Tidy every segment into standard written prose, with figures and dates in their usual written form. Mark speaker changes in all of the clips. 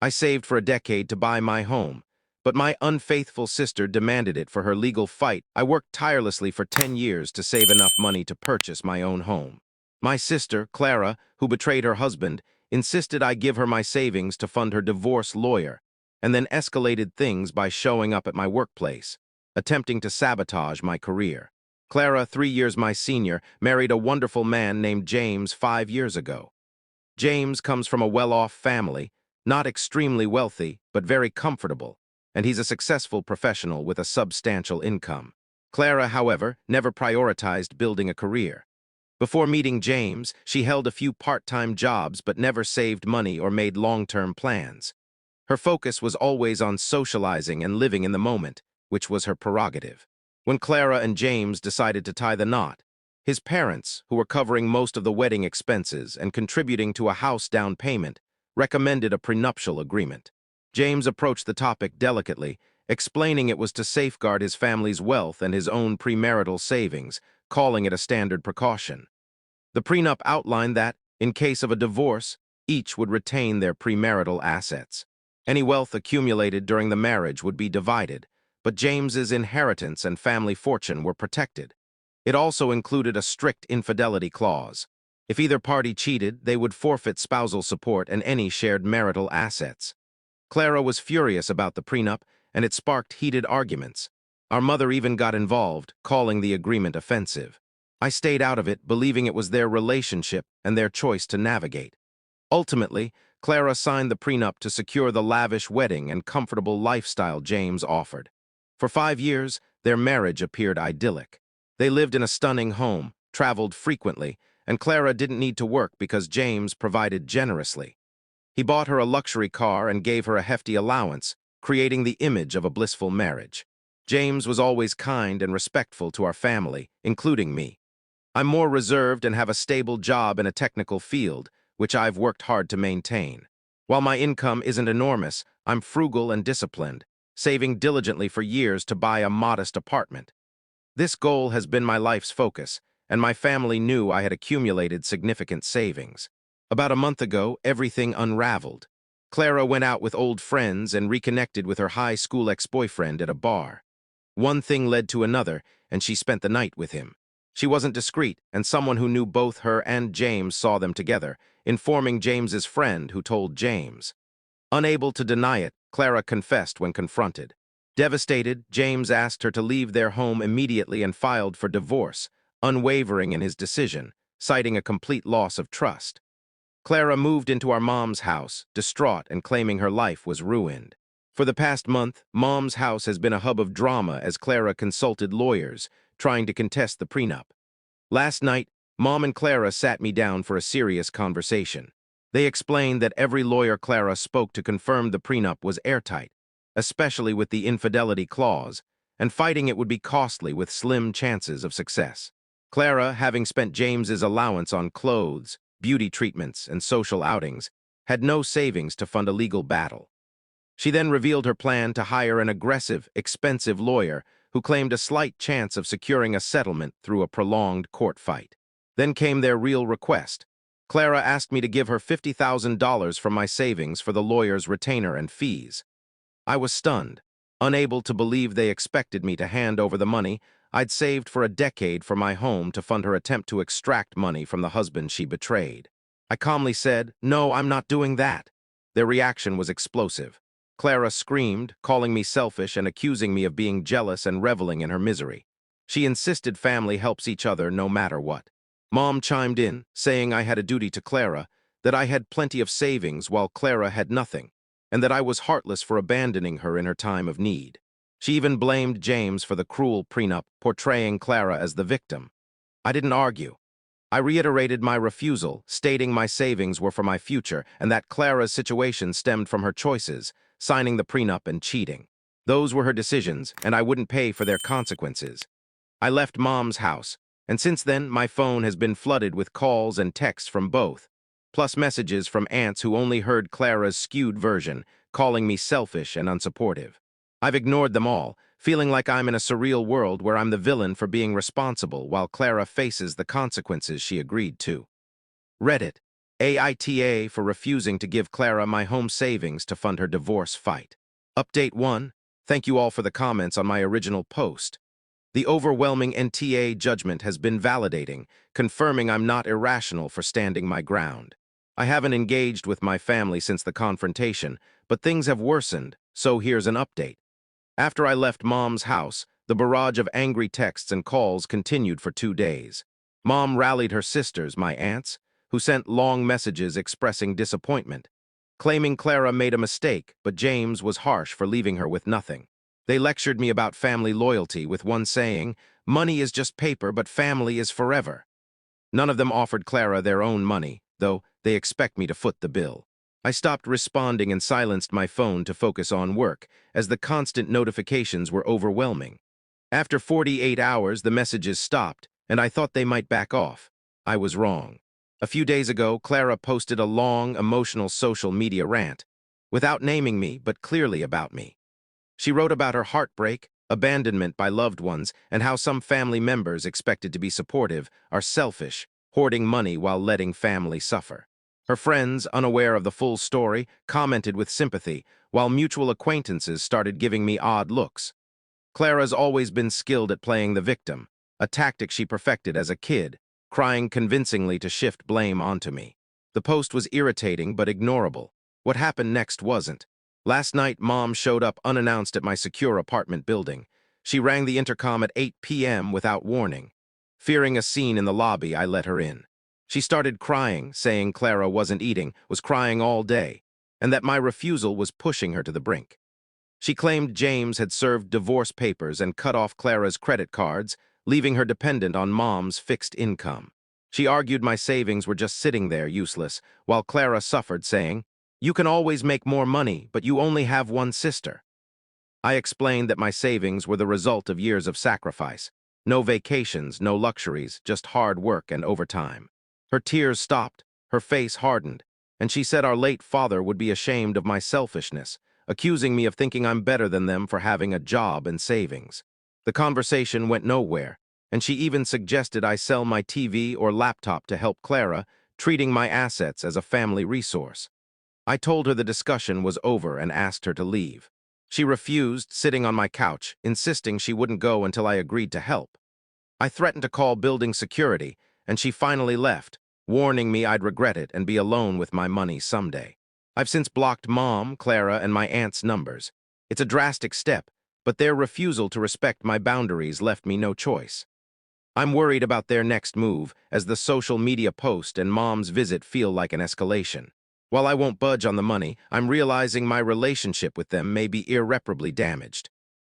Speaker 1: I saved for a decade to buy my home, but my unfaithful sister demanded it for her legal fight. I worked tirelessly for 10 years to save enough money to purchase my own home. My sister, Clara, who betrayed her husband, insisted I give her my savings to fund her divorce lawyer, and then escalated things by showing up at my workplace, attempting to sabotage my career. Clara, 3 years my senior, married a wonderful man named James 5 years ago. James comes from a well-off family, not extremely wealthy, but very comfortable, and he's a successful professional with a substantial income. Clara, however, never prioritized building a career. Before meeting James, she held a few part-time jobs but never saved money or made long-term plans. Her focus was always on socializing and living in the moment, which was her prerogative. When Clara and James decided to tie the knot, his parents, who were covering most of the wedding expenses and contributing to a house down payment, recommended a prenuptial agreement. James approached the topic delicately, explaining it was to safeguard his family's wealth and his own premarital savings, calling it a standard precaution. The prenup outlined that, in case of a divorce, each would retain their premarital assets. Any wealth accumulated during the marriage would be divided, but James's inheritance and family fortune were protected. It also included a strict infidelity clause. If either party cheated, they would forfeit spousal support and any shared marital assets. Clara was furious about the prenup, and it sparked heated arguments. Our mother even got involved, calling the agreement offensive. I stayed out of it, believing it was their relationship and their choice to navigate. Ultimately, Clara signed the prenup to secure the lavish wedding and comfortable lifestyle James offered. For 5 years, their marriage appeared idyllic. They lived in a stunning home, traveled frequently, and Clara didn't need to work because James provided generously. He bought her a luxury car and gave her a hefty allowance, creating the image of a blissful marriage. James was always kind and respectful to our family, including me. I'm more reserved and have a stable job in a technical field, which I've worked hard to maintain. While my income isn't enormous, I'm frugal and disciplined, saving diligently for years to buy a modest apartment. This goal has been my life's focus, and my family knew I had accumulated significant savings. About a month ago, everything unraveled. Clara went out with old friends and reconnected with her high school ex-boyfriend at a bar. One thing led to another, and she spent the night with him. She wasn't discreet, and someone who knew both her and James saw them together, informing James's friend, who told James. Unable to deny it, Clara confessed when confronted. Devastated, James asked her to leave their home immediately and filed for divorce, unwavering in his decision, citing a complete loss of trust. Clara moved into our mom's house, distraught and claiming her life was ruined. For the past month, Mom's house has been a hub of drama as Clara consulted lawyers, trying to contest the prenup. Last night, Mom and Clara sat me down for a serious conversation. They explained that every lawyer Clara spoke to confirmed the prenup was airtight, especially with the infidelity clause, and fighting it would be costly with slim chances of success. Clara, having spent James's allowance on clothes, beauty treatments, and social outings, had no savings to fund a legal battle. She then revealed her plan to hire an aggressive, expensive lawyer who claimed a slight chance of securing a settlement through a prolonged court fight. Then came their real request. Clara asked me to give her $50,000 from my savings for the lawyer's retainer and fees. I was stunned, unable to believe they expected me to hand over the money I'd saved for a decade for my home to fund her attempt to extract money from the husband she betrayed. I calmly said, "No, I'm not doing that." Their reaction was explosive. Clara screamed, calling me selfish and accusing me of being jealous and reveling in her misery. She insisted family helps each other no matter what. Mom chimed in, saying I had a duty to Clara, that I had plenty of savings while Clara had nothing, and that I was heartless for abandoning her in her time of need. She even blamed James for the cruel prenup, portraying Clara as the victim. I didn't argue. I reiterated my refusal, stating my savings were for my future and that Clara's situation stemmed from her choices, signing the prenup and cheating. Those were her decisions, and I wouldn't pay for their consequences. I left Mom's house, and since then my phone has been flooded with calls and texts from both, plus messages from aunts who only heard Clara's skewed version, calling me selfish and unsupportive. I've ignored them all, feeling like I'm in a surreal world where I'm the villain for being responsible while Clara faces the consequences she agreed to. Reddit. AITA for refusing to give Clara my home savings to fund her divorce fight. Update 1. Thank you all for the comments on my original post. The overwhelming NTA judgment has been validating, confirming I'm not irrational for standing my ground. I haven't engaged with my family since the confrontation, but things have worsened, so here's an update. After I left Mom's house, the barrage of angry texts and calls continued for 2 days. Mom rallied her sisters, my aunts, who sent long messages expressing disappointment, claiming Clara made a mistake, but James was harsh for leaving her with nothing. They lectured me about family loyalty, with one saying, "Money is just paper, but family is forever." None of them offered Clara their own money, though they expect me to foot the bill. I stopped responding and silenced my phone to focus on work, as the constant notifications were overwhelming. After 48 hours, the messages stopped, and I thought they might back off. I was wrong. A few days ago, Clara posted a long, emotional social media rant, without naming me, but clearly about me. She wrote about her heartbreak, abandonment by loved ones, and how some family members expected to be supportive are selfish, hoarding money while letting family suffer. Her friends, unaware of the full story, commented with sympathy, while mutual acquaintances started giving me odd looks. Clara's always been skilled at playing the victim, a tactic she perfected as a kid, crying convincingly to shift blame onto me. The post was irritating but ignorable. What happened next wasn't. Last night, Mom showed up unannounced at my secure apartment building. She rang the intercom at 8 p.m. without warning. Fearing a scene in the lobby, I let her in. She started crying, saying Clara wasn't eating, was crying all day, and that my refusal was pushing her to the brink. She claimed James had served divorce papers and cut off Clara's credit cards, leaving her dependent on Mom's fixed income. She argued my savings were just sitting there useless, while Clara suffered, saying, "You can always make more money, but you only have one sister." I explained that my savings were the result of years of sacrifice. No vacations, no luxuries, just hard work and overtime. Her tears stopped, her face hardened, and she said our late father would be ashamed of my selfishness, accusing me of thinking I'm better than them for having a job and savings. The conversation went nowhere, and she even suggested I sell my TV or laptop to help Clara, treating my assets as a family resource. I told her the discussion was over and asked her to leave. She refused, sitting on my couch, insisting she wouldn't go until I agreed to help. I threatened to call building security, and she finally left, warning me I'd regret it and be alone with my money someday. I've since blocked Mom, Clara, and my aunt's numbers. It's a drastic step, but their refusal to respect my boundaries left me no choice. I'm worried about their next move, as the social media post and Mom's visit feel like an escalation. While I won't budge on the money, I'm realizing my relationship with them may be irreparably damaged.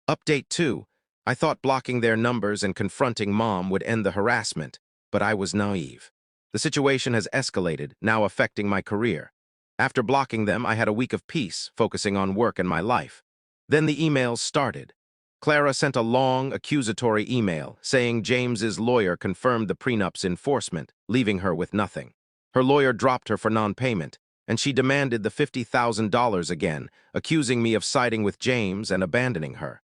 Speaker 1: Update 2. I thought blocking their numbers and confronting Mom would end the harassment, but I was naive. The situation has escalated, now affecting my career. After blocking them, I had a week of peace, focusing on work and my life. Then the emails started. Clara sent a long, accusatory email saying James's lawyer confirmed the prenup's enforcement, leaving her with nothing. Her lawyer dropped her for non-payment, and she demanded the $50,000 again, accusing me of siding with James and abandoning her.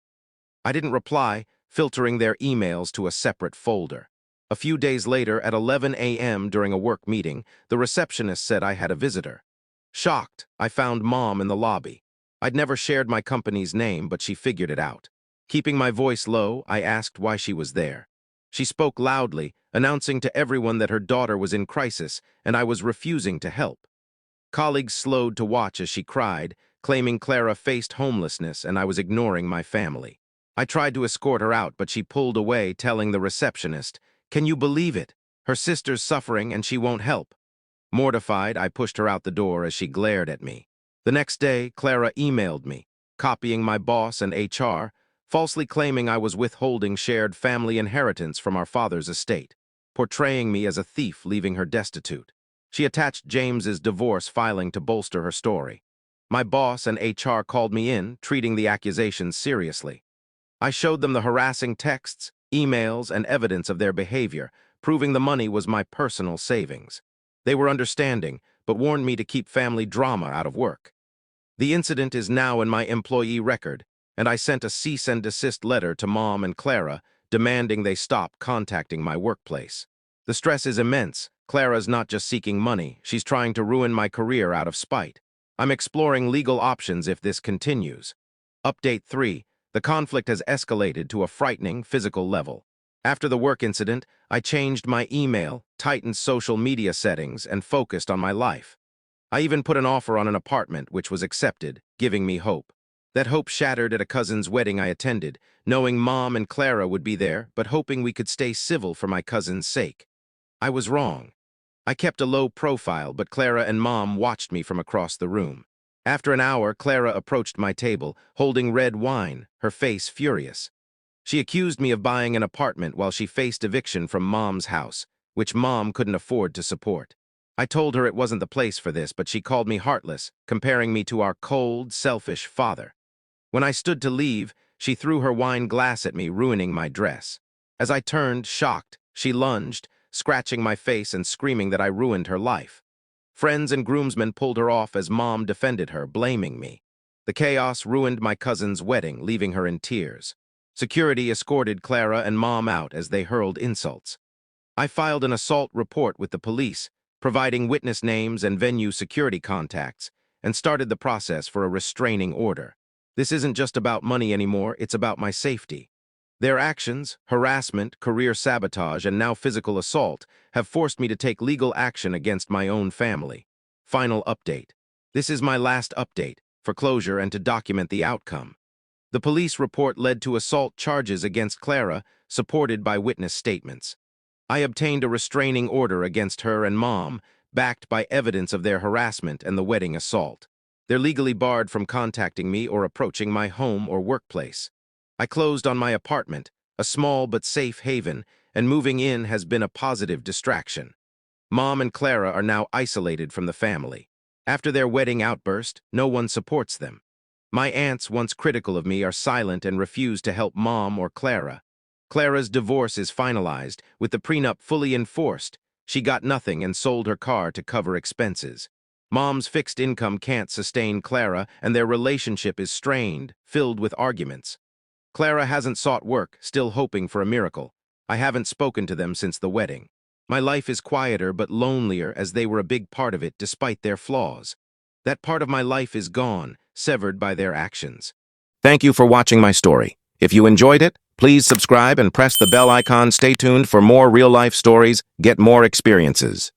Speaker 1: I didn't reply, filtering their emails to a separate folder. A few days later, at 11 a.m. during a work meeting, the receptionist said I had a visitor. Shocked, I found Mom in the lobby. I'd never shared my company's name, but she figured it out. Keeping my voice low, I asked why she was there. She spoke loudly, announcing to everyone that her daughter was in crisis, and I was refusing to help. Colleagues slowed to watch as she cried, claiming Clara faced homelessness and I was ignoring my family. I tried to escort her out, but she pulled away, telling the receptionist, "Can you believe it? Her sister's suffering and she won't help." Mortified, I pushed her out the door as she glared at me. The next day, Clara emailed me, copying my boss and HR, falsely claiming I was withholding shared family inheritance from our father's estate, portraying me as a thief leaving her destitute. She attached James's divorce filing to bolster her story. My boss and HR called me in, treating the accusations seriously. I showed them the harassing texts, emails, and evidence of their behavior, proving the money was my personal savings. They were understanding, but warned me to keep family drama out of work. The incident is now in my employee record, and I sent a cease and desist letter to Mom and Clara, demanding they stop contacting my workplace. The stress is immense. Clara's not just seeking money, she's trying to ruin my career out of spite. I'm exploring legal options if this continues. Update 3. The conflict has escalated to a frightening physical level. After the work incident, I changed my email, tightened social media settings, and focused on my life. I even put an offer on an apartment, which was accepted, giving me hope. That hope shattered at a cousin's wedding I attended, knowing Mom and Clara would be there, but hoping we could stay civil for my cousin's sake. I was wrong. I kept a low profile, but Clara and Mom watched me from across the room. After an hour, Clara approached my table, holding red wine, her face furious. She accused me of buying an apartment while she faced eviction from Mom's house, which Mom couldn't afford to support. I told her it wasn't the place for this, but she called me heartless, comparing me to our cold, selfish father. When I stood to leave, she threw her wine glass at me, ruining my dress. As I turned, shocked, she lunged, scratching my face and screaming that I ruined her life. Friends and groomsmen pulled her off as Mom defended her, blaming me. The chaos ruined my cousin's wedding, leaving her in tears. Security escorted Clara and Mom out as they hurled insults. I filed an assault report with the police, providing witness names and venue security contacts, and started the process for a restraining order. This isn't just about money anymore, it's about my safety. Their actions, harassment, career sabotage, and now physical assault have forced me to take legal action against my own family. Final update. This is my last update, for closure and to document the outcome. The police report led to assault charges against Clara, supported by witness statements. I obtained a restraining order against her and Mom, backed by evidence of their harassment and the wedding assault. They're legally barred from contacting me or approaching my home or workplace. I closed on my apartment, a small but safe haven, and moving in has been a positive distraction. Mom and Clara are now isolated from the family. After their wedding outburst, no one supports them. My aunts, once critical of me, are silent and refuse to help Mom or Clara. Clara's divorce is finalized, with the prenup fully enforced. She got nothing and sold her car to cover expenses. Mom's fixed income can't sustain Clara, and their relationship is strained, filled with arguments. Clara hasn't sought work, still hoping for a miracle. I haven't spoken to them since the wedding. My life is quieter but lonelier as they were a big part of it despite their flaws. That part of my life is gone, severed by their actions. Thank you for watching my story. If you enjoyed it, please subscribe and press the bell icon. Stay tuned for more real-life stories, get more experiences.